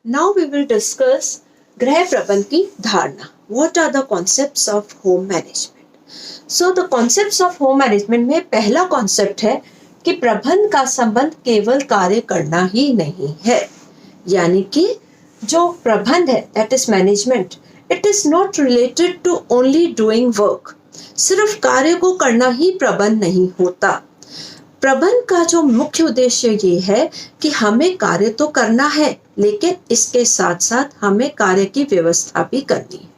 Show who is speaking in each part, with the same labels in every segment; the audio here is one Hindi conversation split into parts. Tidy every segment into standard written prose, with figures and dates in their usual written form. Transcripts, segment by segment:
Speaker 1: Now we will discuss गृह प्रबंध की धारणा. What are the concepts of home management? So the concepts of home management में पहला concept है कि प्रबंध का संबंध केवल कार्य करना ही नहीं है. यानी कि जो प्रबंध है that is management, it is not related to only doing work. सिर्फ कार्य को करना ही प्रबंध नहीं होता. प्रबंध का जो मुख्य उद्देश्य ये है कि हमें कार्य तो करना है, लेकिन इसके साथ साथ हमें कार्य की व्यवस्था भी करनी है.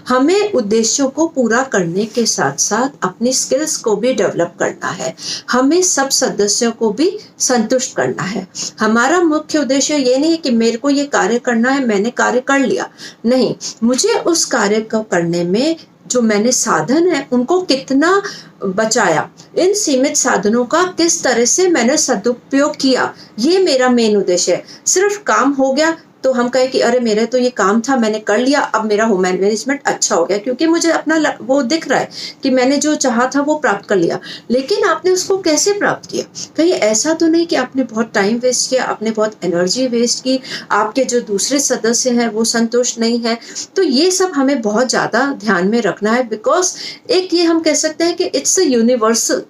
Speaker 1: हमें उद्देश्यों को पूरा करने के साथ साथ अपनी स्किल्स को भी डेवलप करना है. हमें सब सदस्यों को भी संतुष्ट करना है. हमारा मुख्य उद्देश्य ये नहीं है कि मेरे को ये कार्य करना है, मैंने कार्य कर लिया. नहीं, मुझे उस कार्य को करने में जो मैंने साधन है उनको कितना बचाया, इन सीमित साधनों का किस तरह से मैंने सदुपयोग किया, ये मेरा मेन उद्देश्य है. सिर्फ काम हो गया तो हम कहें कि अरे मेरे तो ये काम था, मैंने कर लिया, अब मेरा होम मैनेजमेंट अच्छा हो गया क्योंकि मुझे अपना वो दिख रहा है कि मैंने जो चाहा था वो प्राप्त कर लिया. लेकिन आपने उसको कैसे प्राप्त किया? कहीं ऐसा तो नहीं कि आपने बहुत टाइम वेस्ट किया, आपने बहुत एनर्जी वेस्ट की, आपके जो दूसरे सदस्य हैं वो संतुष्ट नहीं है. तो ये सब हमें बहुत ज़्यादा ध्यान में रखना है. बिकॉज एक ये हम कह सकते हैं कि इट्स अ यूनिवर्सल,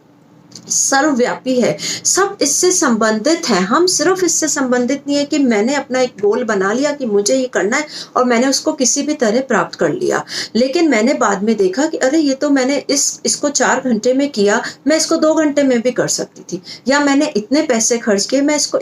Speaker 1: सर्वव्यापी है, सब इससे संबंधित हैं. हम सिर्फ इससे संबंधित नहीं है कि मैंने अपना एक गोल बना लिया कि मुझे ये करना है और मैंने उसको किसी भी तरह प्राप्त कर लिया, लेकिन मैंने बाद में देखा कि अरे ये तो मैंने इसको 4 घंटे में किया, मैं इसको 2 घंटे में भी कर सकती थी, या मैंने इतने पैसे खर्च किए, मैं इसको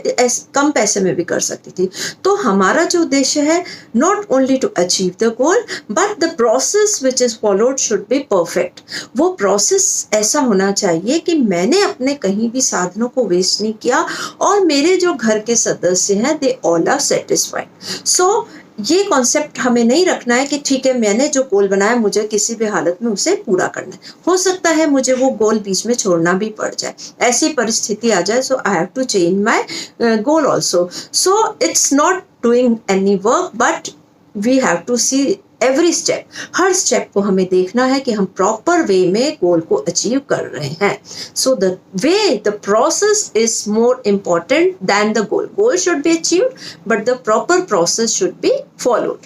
Speaker 1: कम पैसे में भी कर सकती थी. तो हमारा जो उद्देश्य है, not only to achieve the goal but the process which is followed should be perfect. वो प्रोसेस ऐसा होना चाहिए कि मैंने अपने कहीं भी साधनों को वेस्ट नहीं किया और मेरे जो घर के सदस्य हैं दे ऑल आर सेटिस्फाइड. सो ये कॉन्सेप्ट हमें नहीं रखना है कि ठीक है मैंने जो गोल बनाया मुझे किसी भी हालत में उसे पूरा करना है. हो सकता है मुझे वो गोल बीच में छोड़ना भी पड़ जाए, ऐसी परिस्थिति आ जाए, so I have to change my goal also. So it's not doing any work but we have to see every step. हर स्टेप को हमें देखना है कि हम प्रॉपर वे में गोल को अचीव कर रहे हैं. So the way, the process is more important than the goal. Goal should be achieved but the proper process should be followed.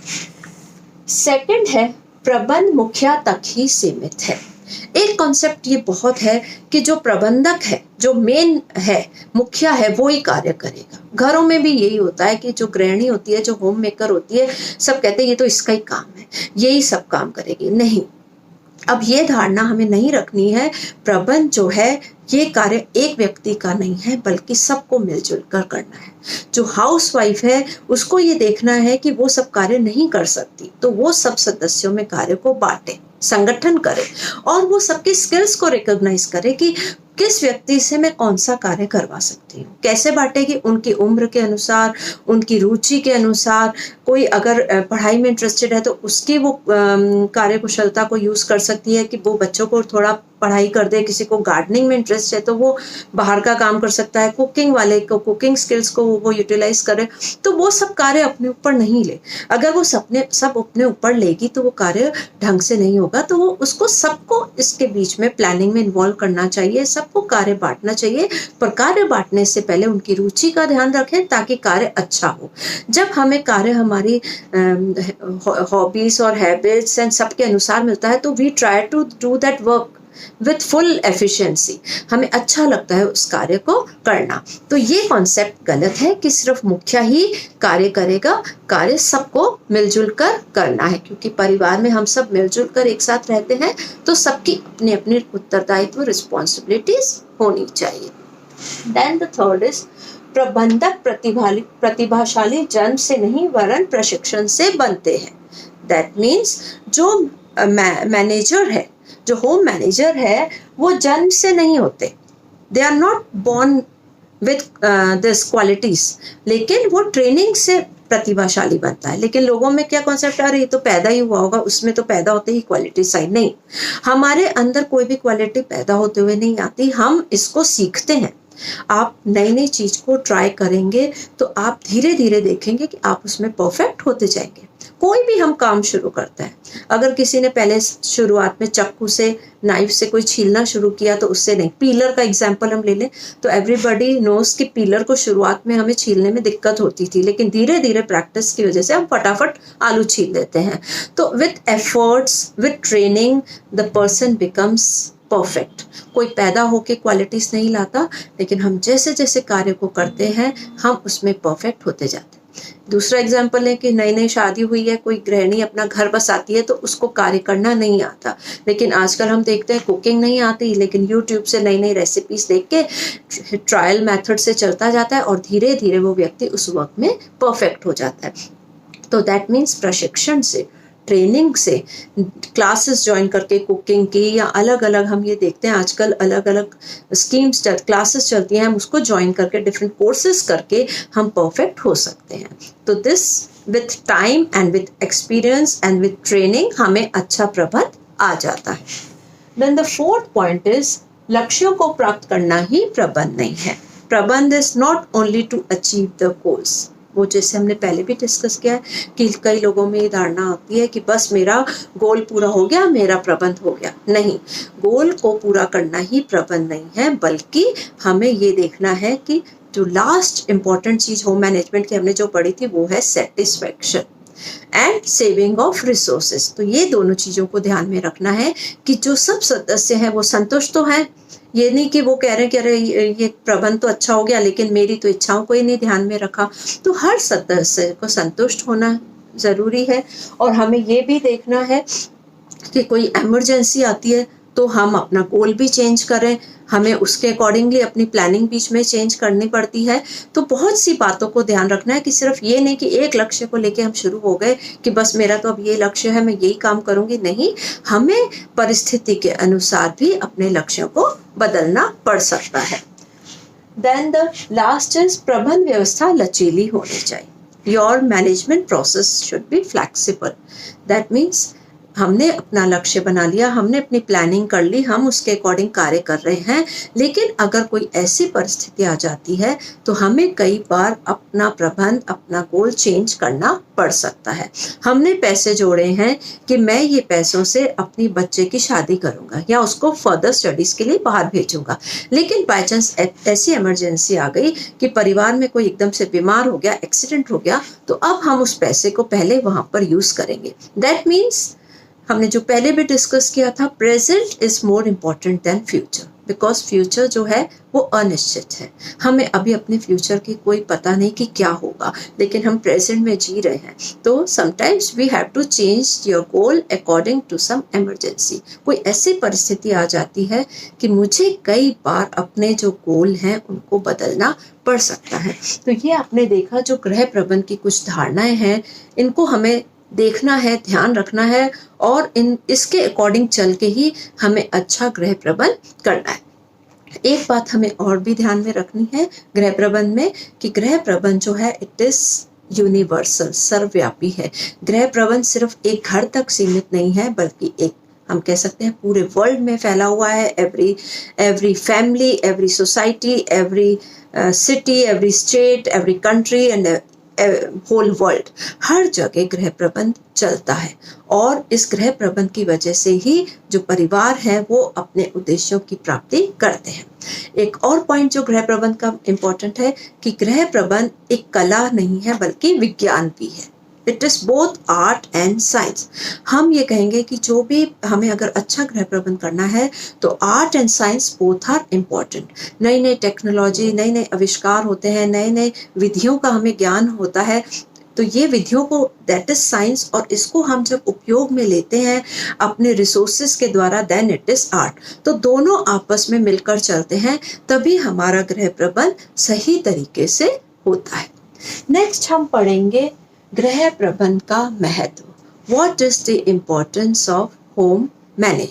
Speaker 1: Second है प्रबंध मुखिया तक ही सीमित है. एक कॉन्सेप्ट ये बहुत है कि जो प्रबंधक है, जो मेन है, मुखिया है, वो ही कार्य करेगा. घरों में भी यही होता है कि जो गृहिणी होती है, जो होम मेकर होती है, सब कहते हैं ये तो इसका ही काम है, यही सब काम करेगी. नहीं, अब ये धारणा हमें नहीं रखनी है. प्रबंध जो है ये कार्य एक व्यक्ति का नहीं है बल्कि सबको मिलजुल कर करना है. जो हाउसवाइफ है उसको ये देखना है कि वो सब कार्य नहीं कर सकती, तो वो सब सदस्यों में कार्य को बांटे, संगठन करे और वो सबकी स्किल्स को रिकॉग्नाइज करे कि किस व्यक्ति से मैं कौन सा कार्य करवा सकती हूँ. कैसे बांटेगी? उनकी उम्र के अनुसार, उनकी रुचि के अनुसार. कोई अगर पढ़ाई में इंटरेस्टेड है तो उसकी वो कार्यकुशलता को यूज कर सकती है कि वो बच्चों को थोड़ा पढ़ाई कर दे. किसी को गार्डनिंग में इंटरेस्ट है तो वो बाहर का काम कर सकता है. कुकिंग वाले को कुकिंग स्किल्स को वो यूटिलाइज करे. तो वो सब कार्य अपने ऊपर नहीं ले. अगर वो सब अपने ऊपर लेगी तो वो कार्य ढंग से नहीं होगा. तो वो उसको सबको इसके बीच में प्लानिंग में इन्वॉल्व करना चाहिए, सबको कार्य बांटना चाहिए. पर कार्य बांटने से पहले उनकी रुचि का ध्यान रखें ताकि कार्य अच्छा हो. जब हमें कार्य हमारी हॉबीज और हैबिट्स एंड सबके अनुसार मिलता है तो we try to do that work with full efficiency. हमें अच्छा लगता है उस कार्य को करना. तो ये कॉन्सेप्ट गलत है कि सिर्फ मुखिया ही कार्य करेगा. कार्य सबको मिलजुल कर करना है क्योंकि परिवार में हम सब मिलजुल कर एक साथ रहते हैं तो सबकी अपने अपने उत्तरदायित्व, रिस्पॉन्सिबिलिटीज होनी चाहिए. देन द थर्ड इज प्रबंधक प्रतिभाशाली जन्म से नहीं वरन प्रशिक्षण से बनते हैं. दैट मीन्स जो मैनेजर है, जो होम मैनेजर है, वो जन्म से नहीं होते. They are not born with this qualities, लेकिन वो ट्रेनिंग से प्रतिभाशाली बनता है. लेकिन लोगों में क्या कॉन्सेप्ट आ रही है, तो पैदा ही हुआ होगा, उसमें तो पैदा होते ही क्वालिटी साइड. नहीं, हमारे अंदर कोई भी क्वालिटी पैदा होते हुए नहीं आती, हम इसको सीखते हैं. आप नई नई चीज को ट्राई करेंगे तो आप धीरे धीरे देखेंगे कि आप उसमें परफेक्ट होते जाएंगे। कोई भी हम काम शुरू करते हैं, अगर किसी ने पहले शुरुआत में चाकू से, नाइफ से कोई छीलना शुरू किया तो उससे नहीं, पीलर का एग्जांपल हम ले लें तो एवरीबॉडी नोस कि पीलर को शुरुआत में हमें छीलने में दिक्कत होती थी, लेकिन धीरे धीरे प्रैक्टिस की वजह से हम फटाफट आलू छील लेते हैं। तो with efforts, with training, the person becomes perfect. कोई पैदा होके क्वालिटीज नहीं लाता, लेकिन हम जैसे जैसे कार्य को करते हैं हम उसमें परफेक्ट होते जाते हैं। दूसरा एग्जाम्पल है कि नई नई शादी हुई है, कोई गृहिणी अपना घर बसाती है तो उसको कार्य करना नहीं आता, लेकिन आजकल हम देखते हैं कुकिंग नहीं आती, लेकिन यूट्यूब से नई नई रेसिपीज देख के ट्रायल मेथड से चलता जाता है और धीरे धीरे वो व्यक्ति उस वक्त में परफेक्ट हो जाता है। तो दैट मीन्स प्रशिक्षण से, ट्रेनिंग से, क्लासेस ज्वाइन करके कुकिंग की, या अलग अलग हम ये देखते हैं आजकल अलग अलग स्कीम्स क्लासेस चलती हैं, हम उसको ज्वाइन करके डिफरेंट कोर्सेज करके हम परफेक्ट हो सकते हैं। तो this with time and with experience and with training हमें अच्छा प्रबंध आ जाता है। Then the fourth point is, लक्ष्यों को प्राप्त करना ही प्रबंध नहीं है। प्रबंध is not only to achieve the goals. वो जैसे हमने पहले भी डिस्कस किया है कि कई लोगों में ये धारणा आती है कि बस मेरा गोल पूरा हो गया, मेरा प्रबंध हो गया। नहीं, गोल को पूरा करना ही प्रबंध नहीं है, बल्कि हमें ये देखना है कि जो लास्ट इंपॉर्टेंट चीज होम मैनेजमेंट की हमने जो पढ़ी थी वो है satisfaction and saving of resources. तो ये दोनों चीजों को ध्यान में रखना है कि जो सब सदस्य हैं वो संतुष्ट तो हैं, ये नहीं कि वो कह रहे हैं कि अरे ये प्रबंध तो अच्छा हो गया लेकिन मेरी तो इच्छाओं को ही नहीं ध्यान में रखा। तो हर सदस्य को संतुष्ट होना जरूरी है। और हमें ये भी देखना है कि कोई इमरजेंसी आती है तो हम अपना गोल भी चेंज करें, हमें उसके अकॉर्डिंगली अपनी प्लानिंग बीच में चेंज करनी पड़ती है। तो बहुत सी बातों को ध्यान रखना है कि सिर्फ ये नहीं कि एक लक्ष्य को लेके हम शुरू हो गए कि बस मेरा तो अब ये लक्ष्य है, मैं यही काम करूंगी। नहीं, हमें परिस्थिति के अनुसार भी अपने लक्ष्यों को बदलना पड़ सकता है। देन द लास्ट इज, प्रबंध व्यवस्था लचीली होनी चाहिए। Your management process should be flexible. That means हमने अपना लक्ष्य बना लिया, हमने अपनी प्लानिंग कर ली, हम उसके अकॉर्डिंग कार्य कर रहे हैं, लेकिन अगर कोई ऐसी परिस्थिति आ जाती है तो हमें कई बार अपना प्रबंध, अपना गोल चेंज करना पड़ सकता है। हमने पैसे जोड़े हैं कि मैं ये पैसों से अपनी बच्चे की शादी करूंगा या उसको फर्दर स्टडीज के लिए बाहर भेजूंगा, लेकिन बाय चांस ऐसी इमरजेंसी आ गई कि परिवार में कोई एकदम से बीमार हो गया, एक्सीडेंट हो गया, तो अब हम उस पैसे को पहले वहां पर यूज करेंगे। दैट मीन्स हमने जो पहले भी डिस्कस किया था, present is more important then future, because future जो है वो अनिश्चित है। हमें अभी अपने फ्यूचर की कोई पता नहीं कि क्या होगा, लेकिन हम प्रेजेंट में जी रहे हैं। तो sometimes we have to change your goal according to some emergency. कोई ऐसी परिस्थिति आ जाती है कि मुझे कई बार अपने जो गोल हैं उनको बदलना पड़ सकता है। तो ये आपने देखा, जो गृह प्रबंध की कुछ धारणाएं हैं, इनको हमें देखना है, ध्यान रखना है और इसके अकॉर्डिंग चल के ही हमें अच्छा गृह प्रबंध करना है। एक बात हमें और भी ध्यान में रखनी है गृह प्रबंध में, कि गृह प्रबंध जो है इट इज यूनिवर्सल, सर्वव्यापी है। गृह प्रबंध सिर्फ एक घर तक सीमित नहीं है, बल्कि एक, हम कह सकते हैं, पूरे वर्ल्ड में फैला हुआ है। Every family, every society, every city, every state, every country and whole world, हर जगह गृह प्रबंध चलता है। और इस गृह प्रबंध की वजह से ही जो परिवार है वो अपने उद्देश्यों की प्राप्ति करते हैं। एक और पॉइंट जो गृह प्रबंध का इम्पोर्टेंट है कि गृह प्रबंध एक कला नहीं है बल्कि विज्ञान भी है। It is both art and science. हम ये कहेंगे कि जो भी हमें अगर अच्छा गृह प्रबंध करना है तो art and science both are important. नई नई टेक्नोलॉजी, नए नए आविष्कार होते हैं, नए नए विधियों का हमें ज्ञान होता है। तो ये विधियों को, दैट इज साइंस, और इसको हम जब उपयोग में लेते हैं अपने रिसोर्सेज के द्वारा, देन इट इज आर्ट। तो दोनों आपस में मिलकर चलते हैं, तभी हमारा गृह प्रबंध सही तरीके से होता है। नेक्स्ट हम पढ़ेंगे गृह प्रबंध का महत्व। What is the importance of home management.